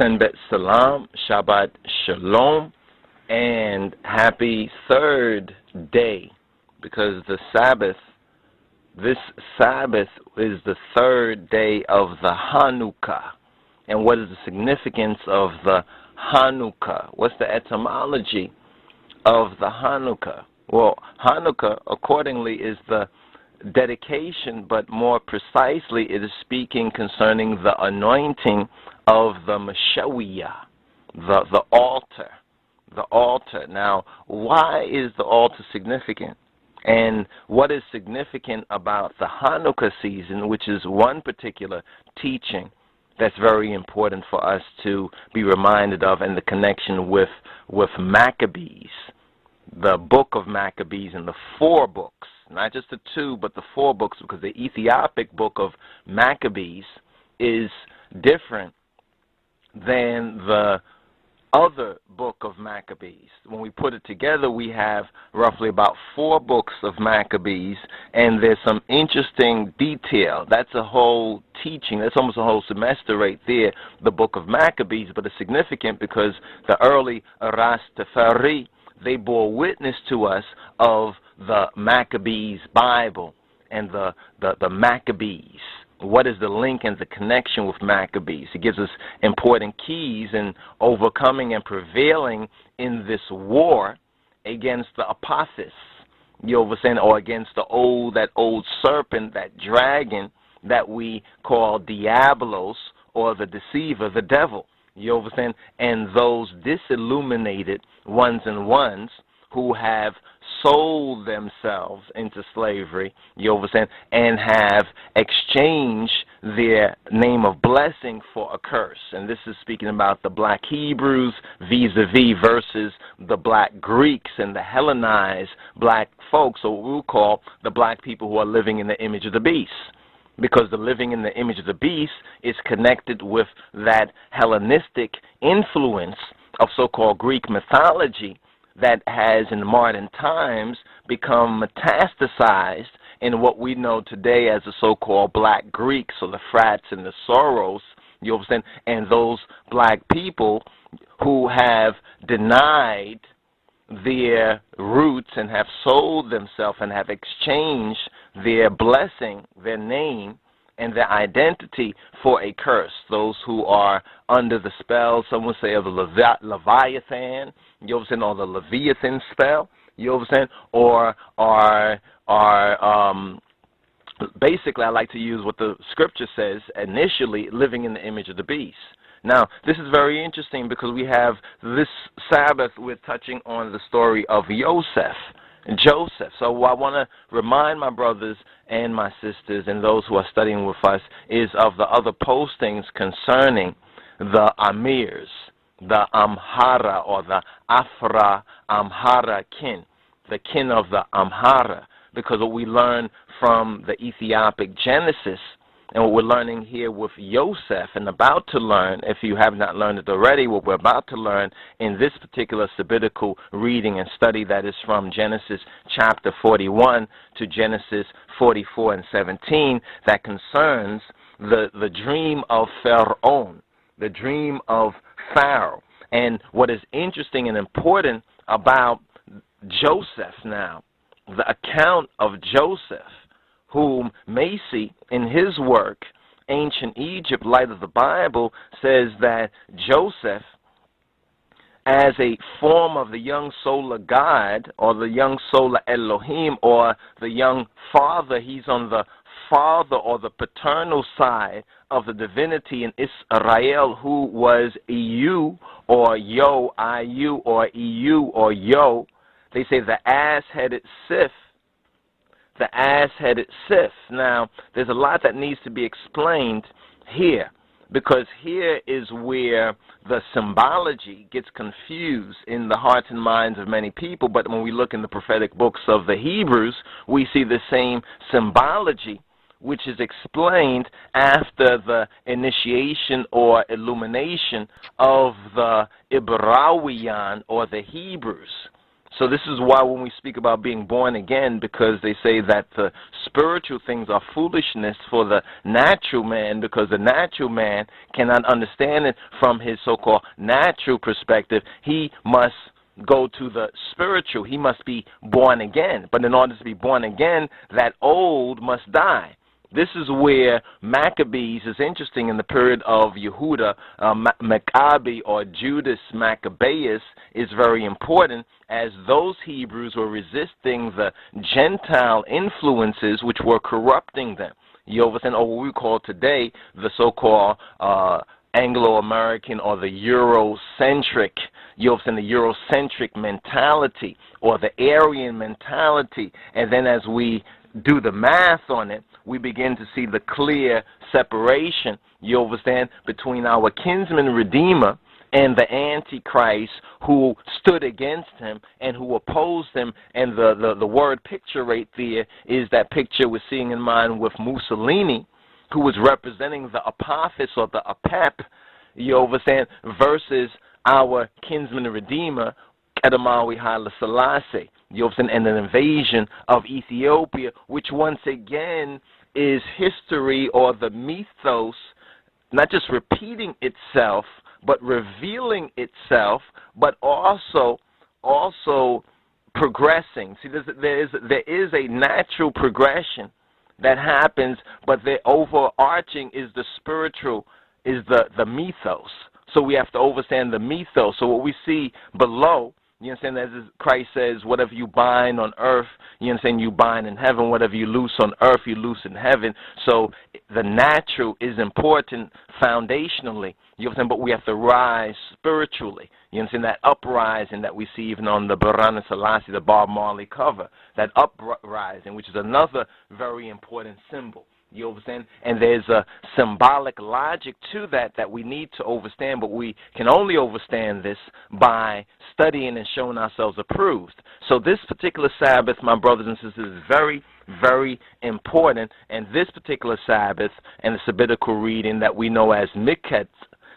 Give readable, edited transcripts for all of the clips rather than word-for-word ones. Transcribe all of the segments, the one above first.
Senbet Salam, Shabbat Shalom, and happy third day, because the Sabbath, this Sabbath is the third day of the Hanukkah. And what is the significance of the Hanukkah? What's the etymology of the Hanukkah? Well, Hanukkah, accordingly, is the dedication, but more precisely, it is speaking concerning the anointing of the Mashawiyah, the altar. The altar. Now, why is the altar significant? And what is significant about the Hanukkah season, which is one particular teaching that's very important for us to be reminded of, and the connection with Maccabees, the book of Maccabees and the 4 books, not just the 2, but the 4 books, because the Ethiopic book of Maccabees is different than the other book of Maccabees. When we put it together, we have roughly about 4 books of Maccabees, and there's some interesting detail. That's a whole teaching. That's almost a whole semester right there, the book of Maccabees, but it's significant because the early Rastafari, they bore witness to us of the Maccabees Bible and the Maccabees. What is the link and the connection with Maccabees? It gives us important keys in overcoming and prevailing in this war against the Apophis, you understand, or against that old serpent, that dragon that we call Diabolos, or the deceiver, the devil, you understand, and those disilluminated ones and ones who have sold themselves into slavery, you understand, and have exchanged their name of blessing for a curse. And this is speaking about the black Hebrews vis-a-vis versus the black Greeks and the Hellenized black folks, or what we'll call the black people who are living in the image of the beast. Because the living in the image of the beast is connected with that Hellenistic influence of so-called Greek mythology that has in modern times become metastasized in what we know today as the so-called black Greeks, or the Frats and the Soros, you understand, and those black people who have denied their roots and have sold themselves and have exchanged their blessing, their name, and their identity for a curse. Those who are under the spell, some would say, of the Leviathan, you understand, or the Leviathan spell, you understand, or are basically, I like to use what the scripture says, initially living in the image of the beast. Now, this is very interesting because we have this Sabbath, we're touching on the story of Joseph. So I want to remind my brothers and my sisters and those who are studying with us is of the other postings concerning the Amirs, the Amhara, or the Afra-Amhara kin, the kin of the Amhara, because what we learn from the Ethiopic Genesis and what we're learning here with Joseph, and about to learn, if you have not learned it already, what we're about to learn in this particular sabbatical reading and study that is from Genesis chapter 41 to Genesis 44 and 17, that concerns the dream of PhaRAoh, the dream of Pharaoh. And what is interesting and important about Joseph now, the account of Joseph, whom Macy, in his work, Ancient Egypt, Light of the Bible, says that Joseph, as a form of the young solar God, or the young solar Elohim, or the young father, he's on the father or the paternal side of the divinity in Israel, who was EU, or Yo, IU, or EU, or Yo. They say the ass-headed Sith, the ass-headed Sith. Now, there's a lot that needs to be explained here, because here is where the symbology gets confused in the hearts and minds of many people. But when we look in the prophetic books of the Hebrews, we see the same symbology, which is explained after the initiation or illumination of the Ibrawiyan, or the Hebrews. So this is why when we speak about being born again, because they say that the spiritual things are foolishness for the natural man, because the natural man cannot understand it from his so-called natural perspective. He must go to the spiritual. He must be born again. But in order to be born again, that old must die. This is where Maccabees is interesting in the period of Yehuda. Maccabi or Judas Maccabeus is very important, as those Hebrews were resisting the Gentile influences which were corrupting them. You understand, or what we call today the so-called Anglo-American or the Eurocentric, you understand, the Eurocentric mentality or the Aryan mentality. And then as we do the math on it, we begin to see the clear separation, you understand, between our kinsman redeemer and the Antichrist who stood against him and who opposed him. And the word picture right there is that picture we're seeing in mind with Mussolini, who was representing the Apophis or the Apep, you understand, versus our kinsman redeemer, Kedemawi Haile Selassie, you understand, and an invasion of Ethiopia, which once again is history or the mythos, not just repeating itself, but revealing itself, but also progressing. See, there is a natural progression that happens, but the overarching is the spiritual, is the mythos. So we have to understand the mythos. So what we see below, you understand, as Christ says, whatever you bind on earth, you understand, you bind in heaven. Whatever you loose on earth, you loose in heaven. So the natural is important foundationally, you understand, but we have to rise spiritually. You understand, that uprising that we see even on the Barana Selassie, the Bob Marley cover, that uprising, which is another very important symbol. You understand? And there's a symbolic logic to that we need to understand, but we can only understand this by studying and showing ourselves approved. So this particular Sabbath, my brothers and sisters, is very, very important. And this particular Sabbath and the Sabbatical reading that we know as Miketz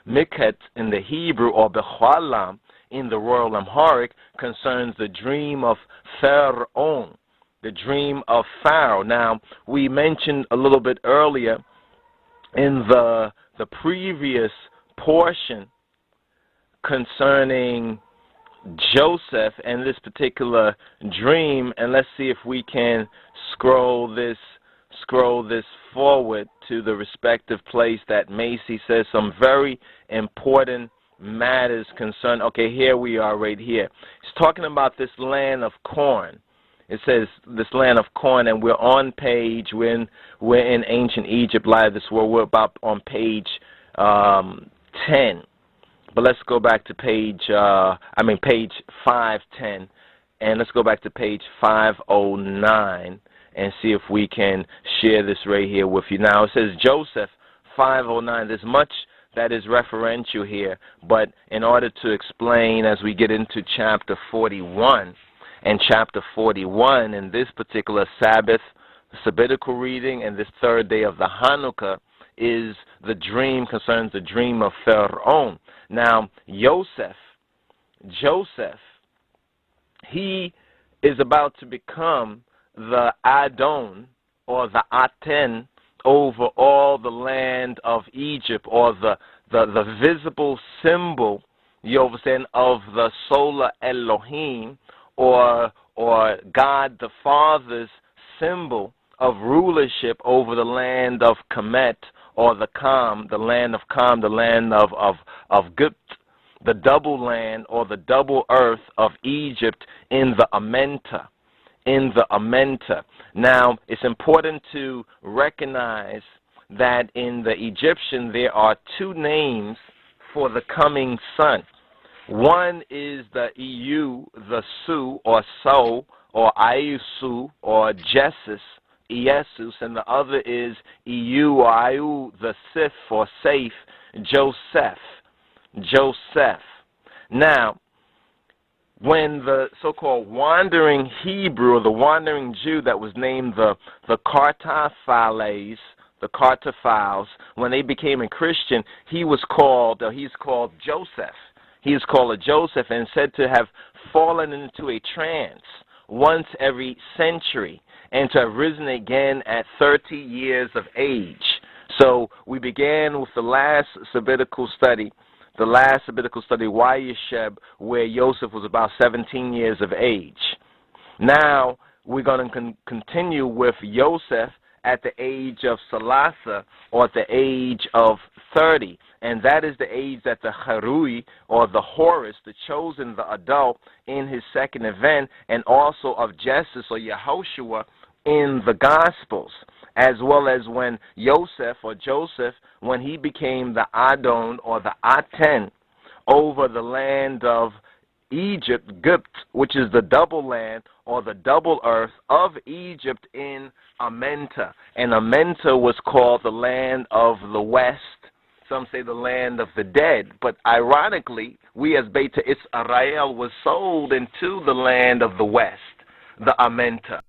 in the Hebrew or Bechalam in the Royal Amharic concerns the dream of PhaRAoh. The dream of PhaRAoh. Now, we mentioned a little bit earlier in the previous portion concerning Joseph and this particular dream, and let's see if we can scroll this forward to the respective place that Macy says some very important matters concern. Okay, here we are right here. It's talking about this land of corn. It says this land of corn, and we're on page, we're in ancient Egypt, light of this world. We're about on page 10. But let's go back to page 510, and let's go back to page 509 and see if we can share this right here with you. Now, it says Joseph 509. There's much that is referential here, but in order to explain as we get into chapter 41, and chapter 41 in this particular Sabbath, Sabbatical reading, and this third day of the Hanukkah is the dream, concerns the dream of PhaRAoh. Now, Joseph, he is about to become the Adon or the Aten over all the land of Egypt, or the visible symbol, you understand, of the solar Elohim, or God the Father's symbol of rulership over the land of Kemet, or the Kam, the land of Kam, the land of Gupt, the double land or the double earth of Egypt in the Amenta. Now, it's important to recognize that in the Egyptian there are two names for the coming son. One is the EU, the Su, or So, or Iusu, or Jesus, Iesus, and the other is EU, or Iu, the Sif, or Safe, Joseph. Now, when the so-called wandering Hebrew, or the wandering Jew that was named the Cartaphales, the Cartaphiles, when they became a Christian, he's called Joseph. He is called a Joseph and said to have fallen into a trance once every century, and to have risen again at 30 years of age. So we began with the last sabbatical study, Wayesheb, where Yosef was about 17 years of age. Now we're going to continue with Yosef at the age of Salasa, or at the age of 30. And that is the age that the Harui, or the Horus, the chosen, the adult, in his second event, and also of Jesus, or Yehoshua, in the Gospels, as well as when Yosef, or Joseph, when he became the Adon, or the Aten, over the land of Egypt, which is the double land, or the double earth of Egypt in Amenta. And Amenta was called the land of the west. Some say the land of the dead. But ironically, we as Beta Israel was sold into the land of the west, the Amenta.